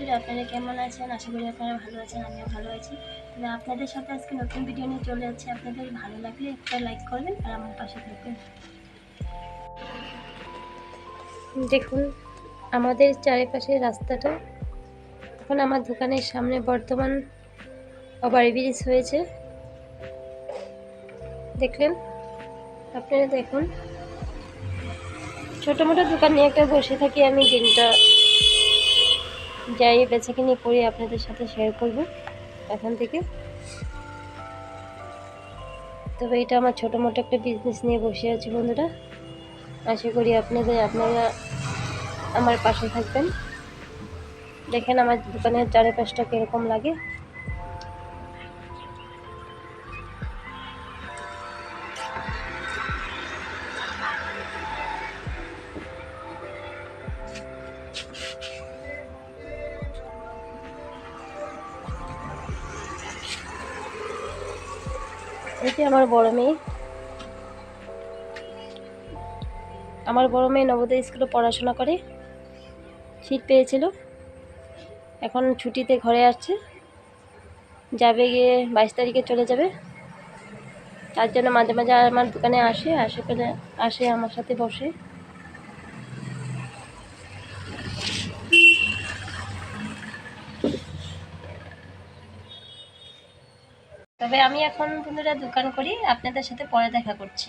বন্ধুরা, আপনারা কেমন আছেন? আশা করি আপনারা ভালো আছেন, আমিও ভালো আছি। তবে আপনাদের সাথে আজকে নতুন ভিডিও নিয়ে চলে যাচ্ছি। আপনাদের ভালো লাগলে একটা লাইক করবেন আর আমার পাশে থাকবেন। দেখুন আমাদের চারিপাশের রাস্তাটা। এখন আমার দোকানের সামনে বর্তমান ওভারব্রিজ হয়েছে, দেখলেন আপনারা। দেখুন ছোটো মোটো দোকান নিয়ে একটা বসে থাকি আমি, দিনটা যাই বেচাকিনি করে আপনাদের সাথে শেয়ার করব এখান থেকে। তবে এটা আমার ছোটো মোটো একটা বিজনেস নিয়ে বসে আছি বন্ধুরা। আশা করি আপনারা আমার পাশে থাকবেন। দেখেন আমার দোকানের চারিপাশটা কীরকম লাগে। এটি আমার বড় মেয়ে। নবোদয় স্কুলে পড়াশোনা করে, সিট পেয়েছিল, এখন ছুটিতে ঘরে আসছে, যাবে গিয়ে 22 তারিখে চলে যাবে। তার জন্য মাঝে মাঝে আমার দোকানে আসে আমার সাথে বসে। তবে আমি এখন বন্ধুরা দোকান করি, আপনাদের সাথে পরে দেখা করছি।